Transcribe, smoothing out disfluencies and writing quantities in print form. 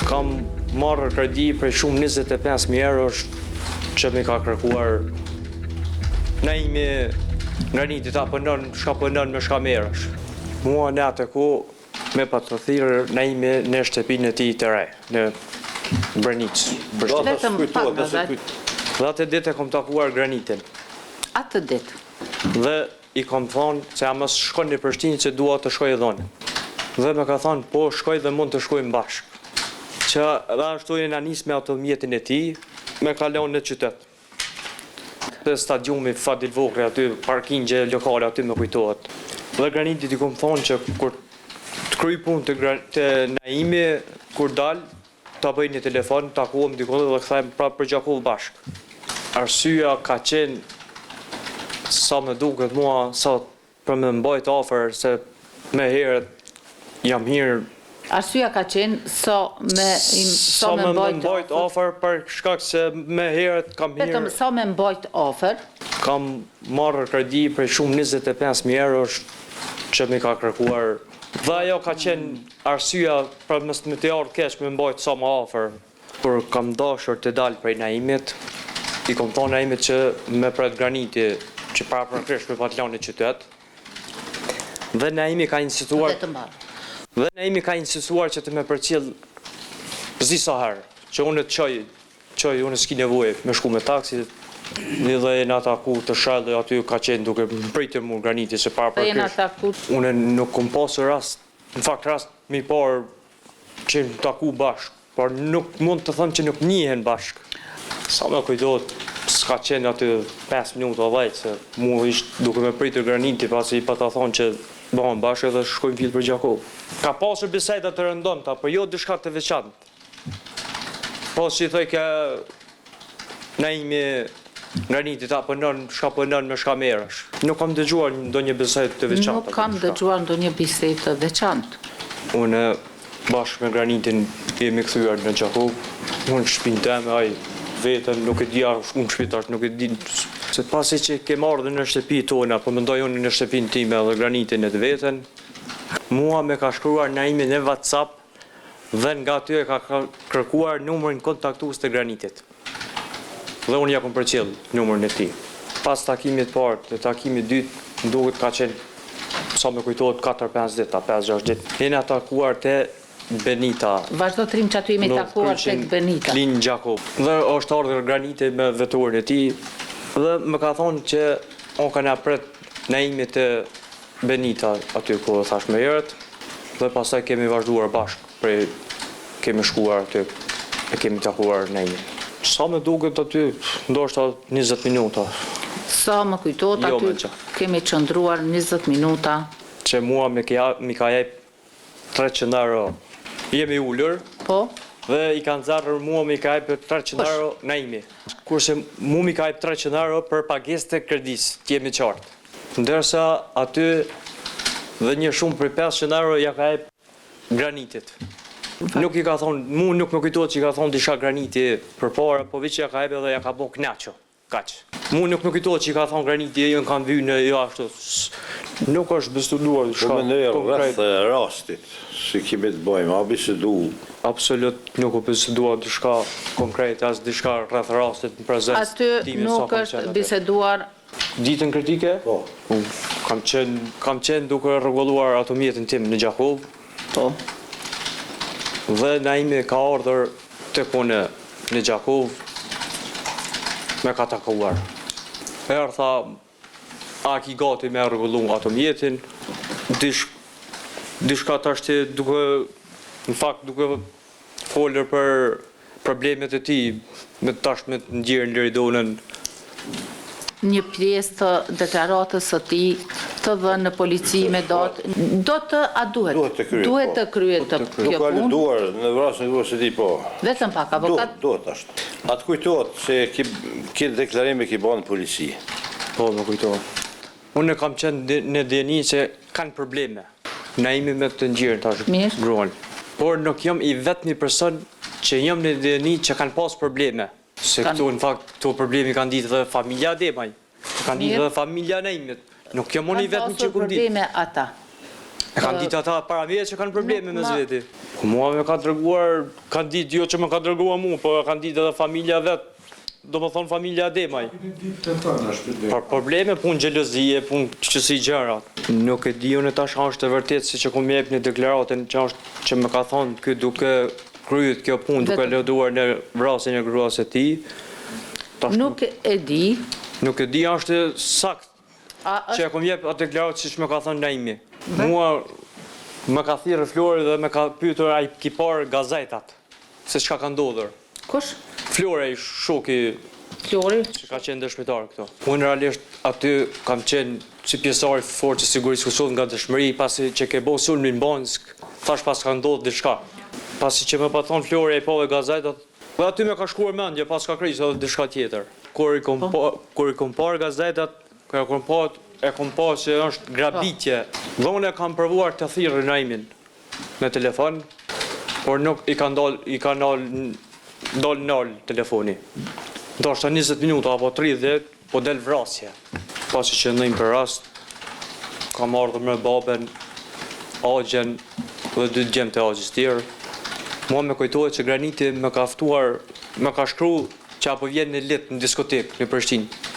Kam marrë kredi për shumë 25.000 eurosh që mi ka kërkuar Naimi Granitit ta pëndon, shka pëndon me shka merësh. Mua në atë ku me pa të thirë Naimi në shtëpinë e ti të re, në Branic. Dhe atë ditë e kom takuar Granitin. Atë ditë? Dhe i kom thonë se a mos shkon në Prishtinë që dua të shkoj e dhonë. Dhe me ka thonë, po shkoj dhe mund të shkojmë bashkë. Që dhe ashtu e në nisë me automjetin e ti, me kalon në qytet. Dhe stadiumi Fadil Vokri aty, parkingje lokale aty me kujtohet. Dhe Granitit i kom thonë që kur të kryj punë të Naimi, kur dalë, ta bëj një telefon, takuam dikon dhe këthajmë prapë për Gjakull bashkë. Arsyeja ka qenë, sa me duket mua, sa për me mbajt afer, se me herët jam hirë. Arsyeja ka qenë sa me mbajt afer për shkak se me herët kam hirë. Vetëm sa me mbajt afer? Kam marrë kredi për shumë 25.000 eurosh që mi ka kërkuar. Dhe ajo ka qenë arsyeja për mës me të ardhë kesh me mbajt sa më afer. Por kam dashur të dalë prej Naimit, i kom thonë Naimit që me pret Graniti që para për kresh me patlanë në qytet. Dhe Naimi ka insistuar që të me përcjell zi sa herë, që unë të qoj, unë s'ki nevojë me shku me taksi, një dhe e në ataku të shellë, aty ka qenë duke mpritë mu Graniti, që para për kresh. Unë nuk kom pasur rast, në fakt rast mi parë që në taku bashkë, por nuk mund të thëmë që nuk njihen bashkë. Sa me kujtohet, s'ka qenë aty 5 minuta dhejtë, se mu ishtë duke me pritur Graniti, pasi i pa ta thonë që bëhen bashkë dhe shkojmë fillë për Gjakull. Ka pasur biseda të rëndonta, për jo dishka të veçantë. Pas që i thoj ke Naimi Graniti ta pëndon, shka pëndon me shka merësh. Nuk kam dëgjuar ndonjë bisedë të veçantë. Nuk kam dëgjuar ndonjë bisedë të veçantë. Unë bashkë me Granitin jemi këthyar në Gjakull, unë shpinë teme, aj vetën, nuk e dija, unë shpitash, nuk e di. Se pasi që ke marrë dhe në shtëpi tona, po mendoj unë në shtëpin time dhe Granitin e të vetën, mua me ka shkruar Naimi në WhatsApp dhe nga ty e ka kërkuar numërin kontaktues të Granitit. Dhe unë ja kom përcjell numërin e tij. Pas takimit parë, të takimit dytë, duket ka qenë, sa me kujtohet, 4-5 ditë, 5-6 ditë. Jena takuar te Benita. Vazhdo të rim që aty jemi takuar tek Benita. Klin Gjakull. Dhe është ardhur Graniti me veturën e tij. Dhe më ka thonë që unë ka na pret Naimi të Benita aty ku thash me herët. Dhe pastaj kemi vazhduar bashkë, kemi shkuar aty e kemi takuar Naimi. Sa me duket aty, ndoshta 20 minuta. Sa më kujtohet aty kemi qëndruar 20 minuta. Që mua mi ka jep 300 euro. Jemi ullur. Po? Dhe i kanë zarrë mua mi ka jep 300 euro Naimi. Kurse mu mi ka jep 300 euro për pagesë të kredis, t'jemi qartë. Ndërsa aty dhe një shumë për 500 euro ja ka jep Granitit. Nuk i ka thonë, mu nuk më kujtohet që i ka thonë disha Graniti për para, po veç ja ka jep edhe ja ka bo knaqo, kaq. Mu nuk më kujtohet që i ka thonë Graniti, jo në kanë vynë në jo ashtu. Nuk është bestuduar diçka konkret. Po me rastit, si kemi të bëjmë, a bisedu? Absolut nuk u biseduar diçka konkret, as diçka rreth rastit në prezencë time. Aty nuk është biseduar. Ditën kritike? Po. Kam qenë duke rregulluar automjetin tim në Gjakull. Po. Dhe Naimi ka ardhur tek unë në Gjakull me ka takuar. Herë tha, a ki gati me rregullu automjetin, dishka tashti duke, në fakt duke folër për problemet e ti, me tash me të ngjirë në Liridonën. Një pjesë të deklaratës së tij të dhënë në polici me datë, duhet të kryet të kjo Nuk ka punë. lënduar në vrasën e se ti po. Vetëm pak avokat. Duhet ashtë. Atë kujtohet se këtë deklarime ki banë në polici. Po, më kujtohet. Unë kam qenë në djeni që kanë probleme. Naimi me të ngjirën tash gruan. Por nuk jam i vetmi person që jam në djeni që kanë pas probleme. Se këtu në fakt këtu problemi kanë ditë dhe familja Demaj. Kanë ditë dhe familja Naimit. Nuk jam unë i vetmi që kanë pasur ku ditë. probleme ata. E kanë ditë ata para meje që kanë probleme me zveti. Mua me ka dërguar, kanë ditë jo që më ka dërguar mu, po kanë ditë edhe familja vetë, do më thonë familja Ademaj. Për probleme, punë gjelozie, punë qësi gjëra. Nuk e di unë tash është e vërtet si që ku më jep një deklaratën që më ka thonë këtë duke kryet kjo punë, duke lëduar në vrasjen e gruas e tij. Nuk e di. Nuk e di është sakt që e ku më jep atë deklaratë që më ka thonë Naimi. Mua më ka thirrë Flori dhe më ka pyetur ai kipar gazetat se çka ka ndodhur. Kush? Flori, shoki Flori? që ka qenë dëshmitar këto. Unë realisht aty kam qenë si pjesëtar i forcës së sigurisë Kosovës nga dëshmëri, pasi që ke bërë sulmin në Bansk, thash pas ka ndodhur diçka. Pasi që më pa thonë Flori e pa dhe gazetat, dhe aty më ka shkuar mendje pas ka krisë edhe diçka tjetër. Kur i kom parë gazetat, e kom pa që është grabitje. Dhe unë e kam provuar të thirrë Naimin me telefon, por nuk i ka ndal telefoni. Ndoshta 20 minuta apo 30, po del vrasje. Pasi që ndajmë për rast, kam ardhur me baben, Agjen dhe 2 djemt e Agjës tjerë. Mua me kujtohet që Graniti më ka ftuar, më ka shkruar që apo vjen në lit në diskotekë në Prishtinë.